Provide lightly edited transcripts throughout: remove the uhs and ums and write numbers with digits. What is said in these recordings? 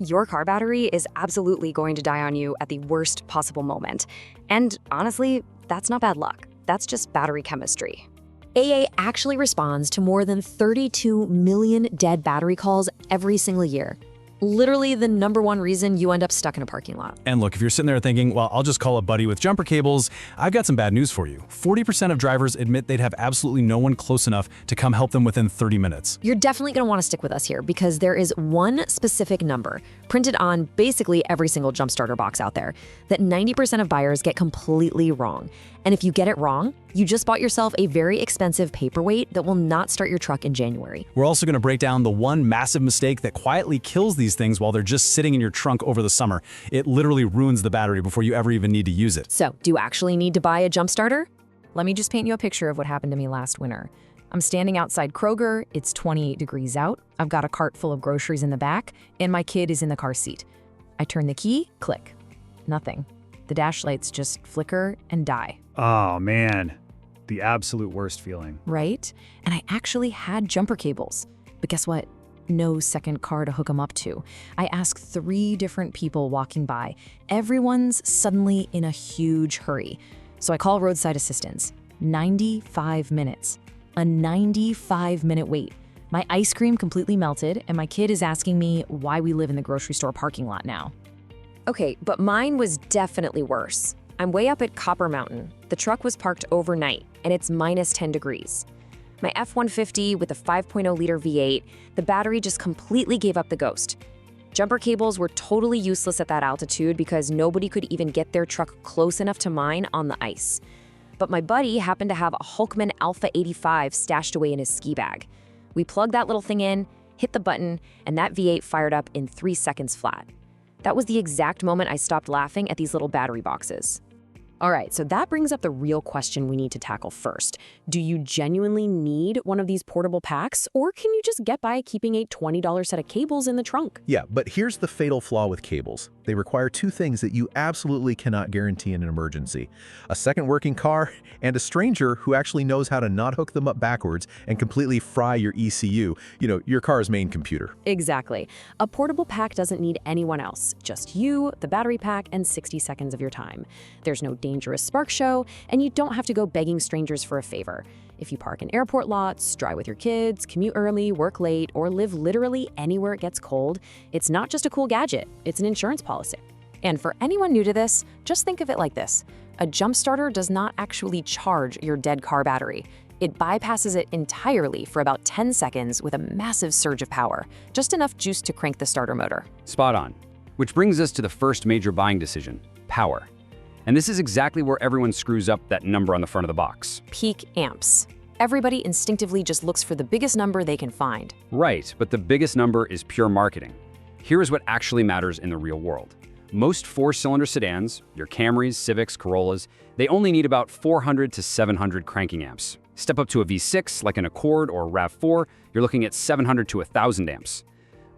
your car battery is absolutely going to die on you at the worst possible moment. And honestly, that's not bad luck. That's just battery chemistry. AA actually responds to more than 32 million dead battery calls every single year. Literally the #1 reason you end up stuck in a parking lot. And look, if you're sitting there thinking, well, I'll just call a buddy with jumper cables, I've got some bad news for you. 40% of drivers admit they'd have absolutely no one close enough to come help them within 30 minutes. You're definitely going to want to stick with us here because there is one specific number printed on basically every single jump starter box out there that 90% of buyers get completely wrong. And if you get it wrong, you just bought yourself a very expensive paperweight that will not start your truck in January. We're also going to break down the one massive mistake that quietly kills these things while they're just sitting in your trunk over the summer. It literally ruins the battery before you ever even need to use it. So, do you actually need to buy a jump starter? Let me just paint you a picture of what happened to me last winter. I'm standing outside Kroger, it's 28 degrees out, I've got a cart full of groceries in the back, and my kid is in the car seat. I turn the key, click. Nothing. The dash lights just flicker and die. Oh man, the absolute worst feeling. Right? And I actually had jumper cables. But guess what? No second car to hook them up to. I asked 3 different people walking by. Everyone's suddenly in a huge hurry. So I call roadside assistance. 95 minutes. A 95-minute wait. My ice cream completely melted, and my kid is asking me why we live in the grocery store parking lot now. Okay, but mine was definitely worse. I'm way up at Copper Mountain. The truck was parked overnight, and it's minus 10 degrees. My F-150 with a 5.0-liter V8, the battery just completely gave up the ghost. Jumper cables were totally useless at that altitude because nobody could even get their truck close enough to mine on the ice. But my buddy happened to have a Hulkman Alpha85 stashed away in his ski bag. We plugged that little thing in, hit the button, and that V8 fired up in 3 seconds flat. That was the exact moment I stopped laughing at these little battery boxes. All right, so that brings up the real question we need to tackle first. Do you genuinely need one of these portable packs, or can you just get by keeping a $20 set of cables in the trunk? Yeah, but here's the fatal flaw with cables. They require 2 things that you absolutely cannot guarantee in an emergency: a second working car and a stranger who actually knows how to not hook them up backwards and completely fry your ECU, your car's main computer. Exactly. A portable pack doesn't need anyone else, just you, the battery pack, and 60 seconds of your time. There's no dangerous spark show, and you don't have to go begging strangers for a favor. If you park in airport lots, drive with your kids, commute early, work late, or live literally anywhere it gets cold, it's not just a cool gadget, it's an insurance policy. And for anyone new to this, just think of it like this. A jump starter does not actually charge your dead car battery. It bypasses it entirely for about 10 seconds with a massive surge of power, just enough juice to crank the starter motor. Spot on. Which brings us to the first major buying decision, power. And this is exactly where everyone screws up that number on the front of the box. Peak amps. Everybody instinctively just looks for the biggest number they can find. Right, but the biggest number is pure marketing. Here is what actually matters in the real world. Most 4-cylinder sedans, your Camrys, Civics, Corollas, they only need about 400 to 700 cranking amps. Step up to a V6 like an Accord or RAV4, you're looking at 700 to 1,000 amps.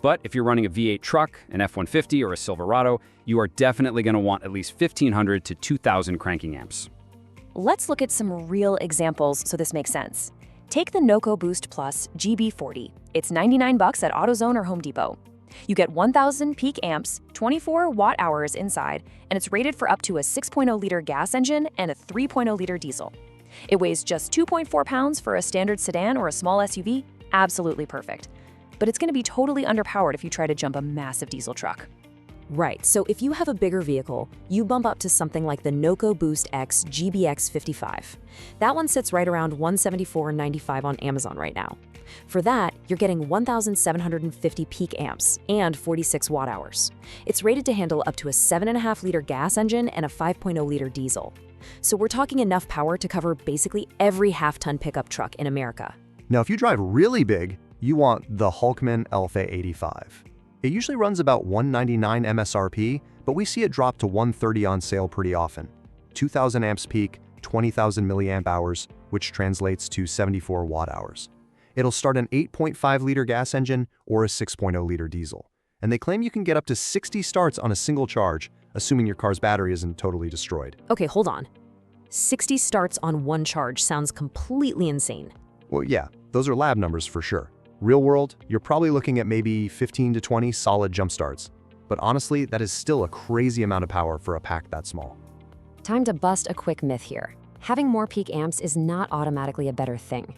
But if you're running a V8 truck, an F-150, or a Silverado, you are definitely going to want at least 1,500 to 2,000 cranking amps. Let's look at some real examples so this makes sense. Take the NOCO Boost Plus GB40. It's $99 at AutoZone or Home Depot. You get 1,000 peak amps, 24 watt-hours inside, and it's rated for up to a 6.0-liter gas engine and a 3.0-liter diesel. It weighs just 2.4 pounds for a standard sedan or a small SUV. Absolutely perfect. But it's going to be totally underpowered if you try to jump a massive diesel truck. Right, so if you have a bigger vehicle, you bump up to something like the NOCO Boost X GBX55. That one sits right around $174.95 on Amazon right now. For that, you're getting 1,750 peak amps and 46 watt-hours. It's rated to handle up to a 7.5-liter gas engine and a 5.0-liter diesel. So we're talking enough power to cover basically every half-ton pickup truck in America. Now, if you drive really big, you want the Hulkman Alpha85. It usually runs about $199 MSRP, but we see it drop to $130 on sale pretty often. 2,000 amps peak, 20,000 milliamp hours, which translates to 74 watt-hours. It'll start an 8.5-liter gas engine or a 6.0-liter diesel. And they claim you can get up to 60 starts on a single charge, assuming your car's battery isn't totally destroyed. Okay, hold on. 60 starts on one charge sounds completely insane. Well, yeah, those are lab numbers for sure. Real world, you're probably looking at maybe 15 to 20 solid jump starts. But honestly, that is still a crazy amount of power for a pack that small. Time to bust a quick myth here. Having more peak amps is not automatically a better thing.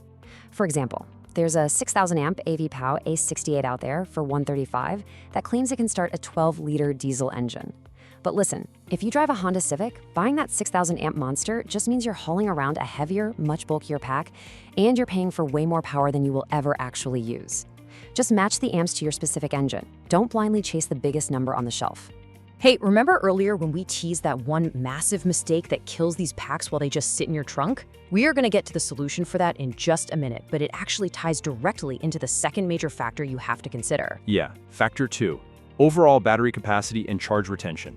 For example, there's a 6,000 amp AVAPOW A68 out there for $135 that claims it can start a 12-liter diesel engine. But listen, if you drive a Honda Civic, buying that 6,000 amp monster just means you're hauling around a heavier, much bulkier pack, and you're paying for way more power than you will ever actually use. Just match the amps to your specific engine. Don't blindly chase the biggest number on the shelf. Hey, remember earlier when we teased that one massive mistake that kills these packs while they just sit in your trunk? We are going to get to the solution for that in just a minute, but it actually ties directly into the second major factor you have to consider. Yeah, factor 2, overall battery capacity and charge retention.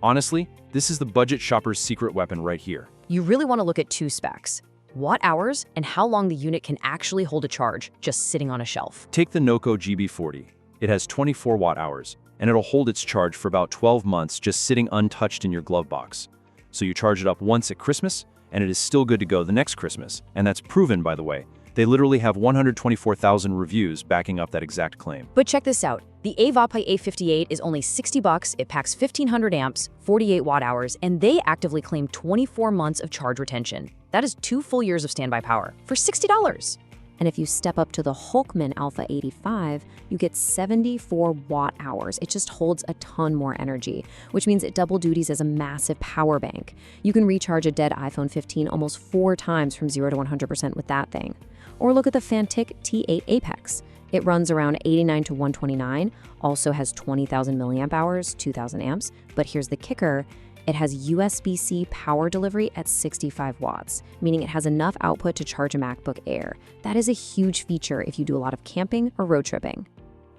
Honestly, this is the budget shopper's secret weapon right here. You really want to look at two specs: watt hours and how long the unit can actually hold a charge just sitting on a shelf. Take the NOCO GB40. It has 24 watt hours, and it'll hold its charge for about 12 months just sitting untouched in your glove box. So you charge it up once at Christmas, and it is still good to go the next Christmas. And that's proven, by the way. They literally have 124,000 reviews backing up that exact claim. But check this out. The AVAPOW is only $60, it packs 1,500 amps, 48 watt hours, and they actively claim 24 months of charge retention. That is 2 full years of standby power for $60. And if you step up to the Hulkman Alpha85, you get 74 watt hours. It just holds a ton more energy, which means it double duties as a massive power bank. You can recharge a dead iPhone 15 almost 4 times from 0 to 100% with that thing. Or look at the Fanttik T8 Apex. It runs around 89 to 129, also has 20,000 milliamp hours, 2,000 amps, but here's the kicker. It has USB-C power delivery at 65 watts, meaning it has enough output to charge a MacBook Air. That is a huge feature if you do a lot of camping or road tripping.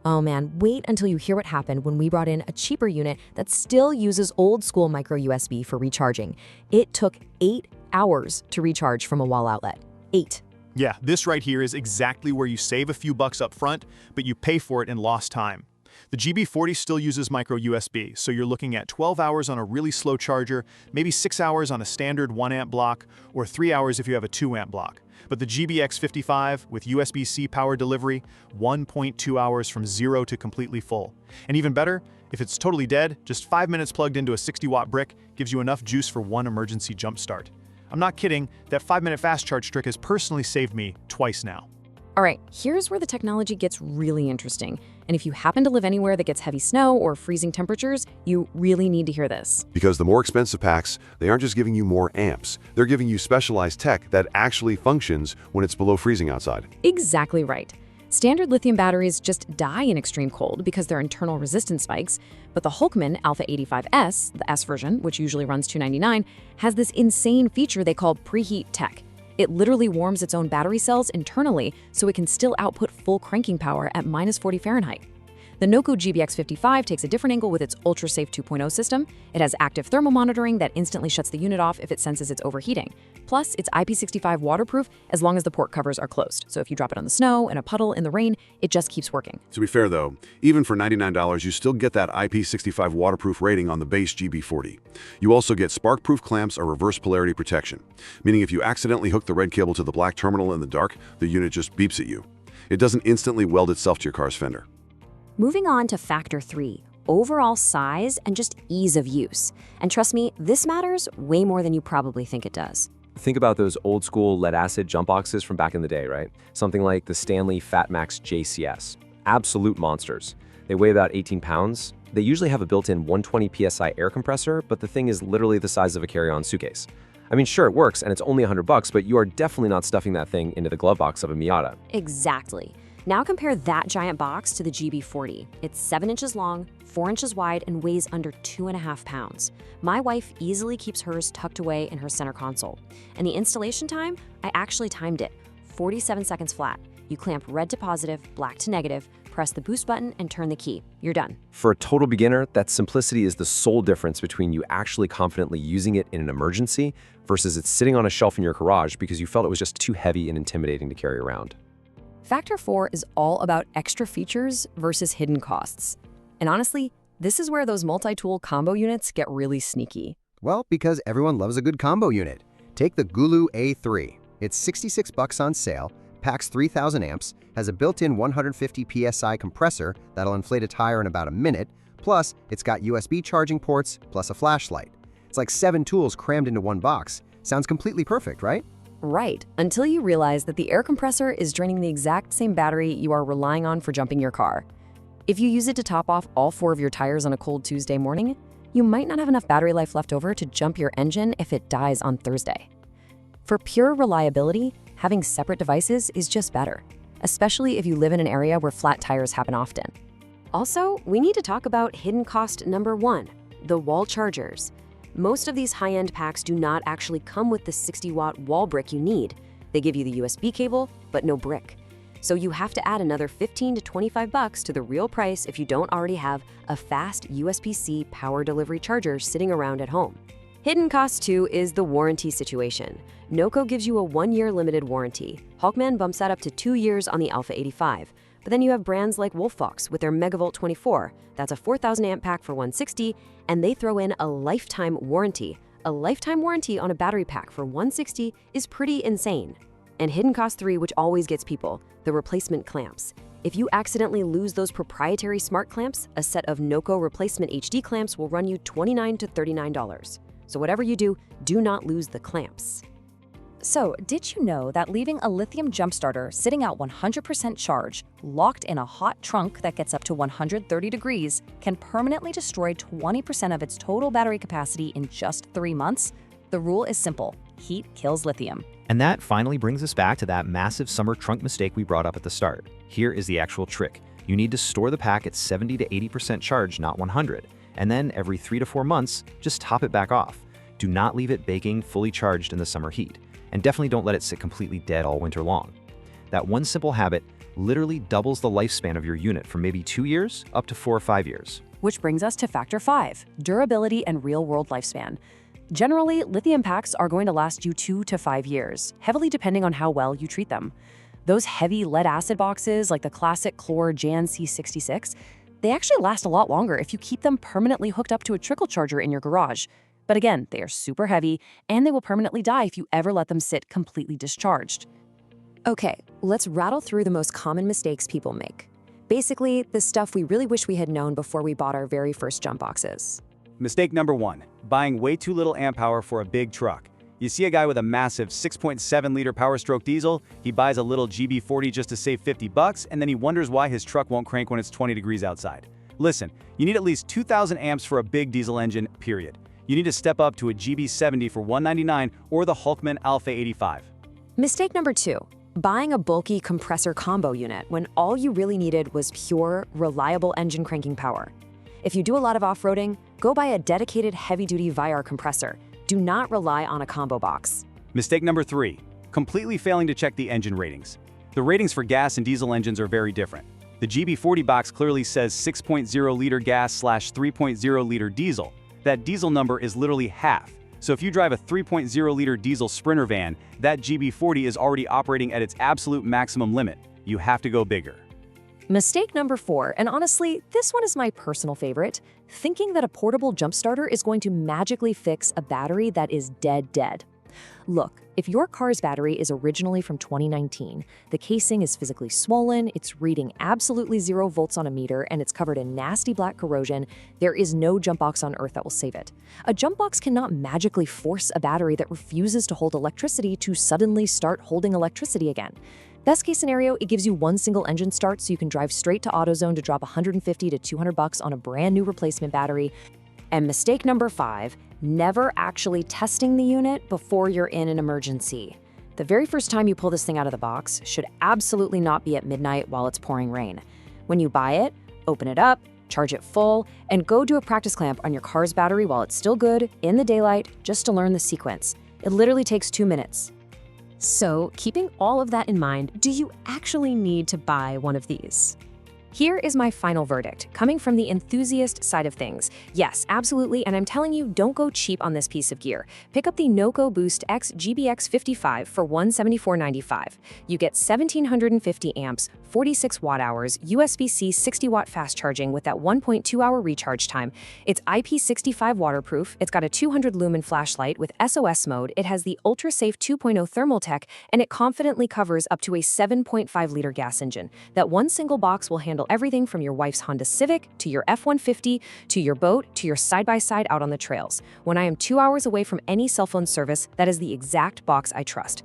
Oh man, wait until you hear what happened when we brought in a cheaper unit that still uses old school micro USB for recharging. It took 8 hours to recharge from a wall outlet. 8. Yeah, this right here is exactly where you save a few bucks up front, but you pay for it in lost time. The GB40 still uses micro USB, so you're looking at 12 hours on a really slow charger, maybe 6 hours on a standard 1 amp block, or 3 hours if you have a 2 amp block. But the GBX55 with USB-C power delivery, 1.2 hours from 0 to completely full. And even better, if it's totally dead, just 5 minutes plugged into a 60-watt brick gives you enough juice for one emergency jump start. I'm not kidding, that 5-minute fast charge trick has personally saved me twice now. All right, here's where the technology gets really interesting. And if you happen to live anywhere that gets heavy snow or freezing temperatures, you really need to hear this. Because the more expensive packs, they aren't just giving you more amps, they're giving you specialized tech that actually functions when it's below freezing outside. Exactly right. Standard lithium batteries just die in extreme cold because their internal resistance spikes, but the Hulkman Alpha85S, the S version, which usually runs $299, has this insane feature they call preheat tech. It literally warms its own battery cells internally so it can still output full cranking power at -40 Fahrenheit. The NOCO GBX55 takes a different angle with its ultra-safe 2.0 system. It has active thermal monitoring that instantly shuts the unit off if it senses it's overheating. Plus, it's IP65 waterproof as long as the port covers are closed. So if you drop it on the snow, in a puddle, in the rain, it just keeps working. To be fair though, even for $99, you still get that IP65 waterproof rating on the base GB40. You also get spark-proof clamps or reverse polarity protection, meaning if you accidentally hook the red cable to the black terminal in the dark, the unit just beeps at you. It doesn't instantly weld itself to your car's fender. Moving on to factor 3, overall size and just ease of use. And trust me, this matters way more than you probably think it does. Think about those old school lead-acid jump boxes from back in the day, right? Something like the Stanley FatMax JCS. Absolute monsters. They weigh about 18 pounds. They usually have a built-in 120 PSI air compressor, but the thing is literally the size of a carry-on suitcase. I mean, sure, it works, and it's only $100, but you are definitely not stuffing that thing into the glove box of a Miata. Exactly. Now compare that giant box to the GB40. It's 7 inches long, 4 inches wide, and weighs under 2.5 pounds. My wife easily keeps hers tucked away in her center console. And the installation time, I actually timed it. 47 seconds flat. You clamp red to positive, black to negative, press the boost button, and turn the key. You're done. For a total beginner, that simplicity is the sole difference between you actually confidently using it in an emergency versus it sitting on a shelf in your garage because you felt it was just too heavy and intimidating to carry around. Factor 4 is all about extra features versus hidden costs. And honestly, this is where those multi-tool combo units get really sneaky. Well, because everyone loves a good combo unit. Take the GOOLOO A3. It's $66 on sale, packs 3,000 amps, has a built-in 150 PSI compressor that'll inflate a tire in about a minute, Plus, it's got USB charging ports plus a flashlight. It's like 7 tools crammed into one box. Sounds completely perfect, right? Right, until you realize that the air compressor is draining the exact same battery you are relying on for jumping your car. If you use it to top off all 4 of your tires on a cold Tuesday morning, you might not have enough battery life left over to jump your engine if it dies on Thursday. For pure reliability, having separate devices is just better, especially if you live in an area where flat tires happen often. Also, we need to talk about hidden cost number 1, the wall chargers. Most of these high-end packs do not actually come with the 60-watt wall brick you need. They give you the USB cable, but no brick. So you have to add another $15 to $25 to the real price if you don't already have a fast USB-C power delivery charger sitting around at home. Hidden cost 2 is the warranty situation. NOCO gives you a 1-year limited warranty. Hulkman bumps that up to 2 years on the Alpha85. But then you have brands like WolfBox with their Megavolt 24. That's a 4,000 amp pack for $160, and they throw in a lifetime warranty. A lifetime warranty on a battery pack for $160 is pretty insane. And hidden cost 3, which always gets people, the replacement clamps. If you accidentally lose those proprietary smart clamps, a set of NOCO replacement HD clamps will run you $29 to $39. So whatever you do, do not lose the clamps. So, did you know that leaving a lithium jump starter sitting at 100% charge, locked in a hot trunk that gets up to 130 degrees, can permanently destroy 20% of its total battery capacity in just 3 months? The rule is simple: heat kills lithium. And that finally brings us back to that massive summer trunk mistake we brought up at the start. Here is the actual trick. You need to store the pack at 70 to 80% charge, not 100. And then every 3 to 4 months, just top it back off. Do not leave it baking fully charged in the summer heat. And definitely don't let it sit completely dead all winter long. That one simple habit literally doubles the lifespan of your unit from maybe 2 years up to 4 or 5 years. Which brings us to factor 5, durability and real-world lifespan. Generally, lithium packs are going to last you 2 to 5 years, heavily depending on how well you treat them. Those heavy lead-acid boxes, like the classic Chlor Jan C66, they actually last a lot longer if you keep them permanently hooked up to a trickle charger in your garage. But again, they are super heavy, and they will permanently die if you ever let them sit completely discharged. Okay, let's rattle through the most common mistakes people make. Basically, the stuff we really wish we had known before we bought our very first jump boxes. Mistake number 1, buying way too little amp power for a big truck. You see a guy with a massive 6.7-liter Power Stroke diesel, he buys a little GB40 just to save $50, and then he wonders why his truck won't crank when it's 20 degrees outside. Listen, you need at least 2,000 amps for a big diesel engine, period. You need to step up to a GB70 for $199 or the Hulkman Alpha85. Mistake number 2, buying a bulky compressor combo unit when all you really needed was pure, reliable engine cranking power. If you do a lot of off-roading, go buy a dedicated heavy-duty VIR compressor. Do not rely on a combo box. Mistake number 3, completely failing to check the engine ratings. The ratings for gas and diesel engines are very different. The GB40 box clearly says 6.0-liter gas / 3.0-liter diesel. That diesel number is literally half. So if you drive a 3.0-liter diesel Sprinter van, that GB40 is already operating at its absolute maximum limit. You have to go bigger. Mistake number 4, and honestly, this one is my personal favorite, thinking that a portable jump starter is going to magically fix a battery that is dead. Look, if your car's battery is originally from 2019, the casing is physically swollen, it's reading absolutely 0 volts on a meter, and it's covered in nasty black corrosion, there is no jump box on earth that will save it. A jump box cannot magically force a battery that refuses to hold electricity to suddenly start holding electricity again. Best case scenario, it gives you one single engine start so you can drive straight to AutoZone to drop $150 to $200 on a brand new replacement battery. And mistake number 5, never actually testing the unit before you're in an emergency. The very first time you pull this thing out of the box should absolutely not be at midnight while it's pouring rain. When you buy it, open it up, charge it full, and go do a practice clamp on your car's battery while it's still good, in the daylight, just to learn the sequence. It literally takes 2 minutes. So, keeping all of that in mind, do you actually need to buy one of these? Here is my final verdict, coming from the enthusiast side of things. Yes, absolutely, and I'm telling you, don't go cheap on this piece of gear. Pick up the NOCO Boost X GBX55 for $174.95. You get 1,750 amps, 46 watt-hours, USB-C 60-watt fast charging with that 1.2-hour recharge time. It's IP65 waterproof, it's got a 200-lumen flashlight with SOS mode, it has the ultra-safe 2.0 thermal tech, and it confidently covers up to a 7.5-liter gas engine. That one single box will handle handle everything from your wife's Honda Civic to your F-150 to your boat to your side-by-side out on the trails. When I am 2 hours away from any cell phone service, that is the exact box I trust.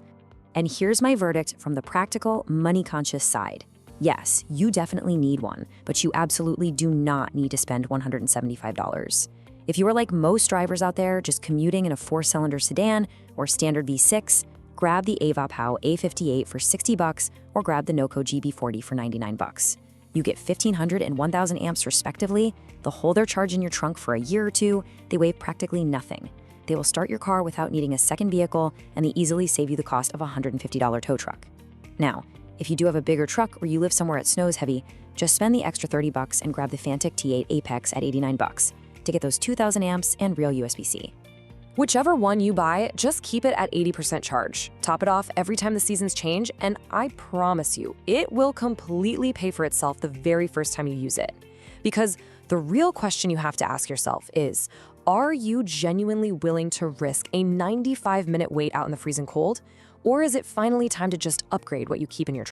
And here's my verdict from the practical, money-conscious side. Yes, you definitely need one, but you absolutely do not need to spend $175. If you are like most drivers out there, just commuting in a 4-cylinder sedan or standard V6, grab the AVAPOW A58 for $60 or grab the NOCO GB40 for $99. You get 1,500 and 1,000 amps respectively, they'll hold their charge in your trunk for a year or two, they weigh practically nothing. They will start your car without needing a second vehicle, and they easily save you the cost of a $150 tow truck. Now, if you do have a bigger truck or you live somewhere it snows heavy, just spend the extra $30 and grab the Fanttik T8 Apex at $89 to get those 2,000 amps and real USB-C. Whichever one you buy, just keep it at 80% charge. Top it off every time the seasons change, and I promise you, it will completely pay for itself the very first time you use it. Because the real question you have to ask yourself is, are you genuinely willing to risk a 95-minute wait out in the freezing cold? Or is it finally time to just upgrade what you keep in your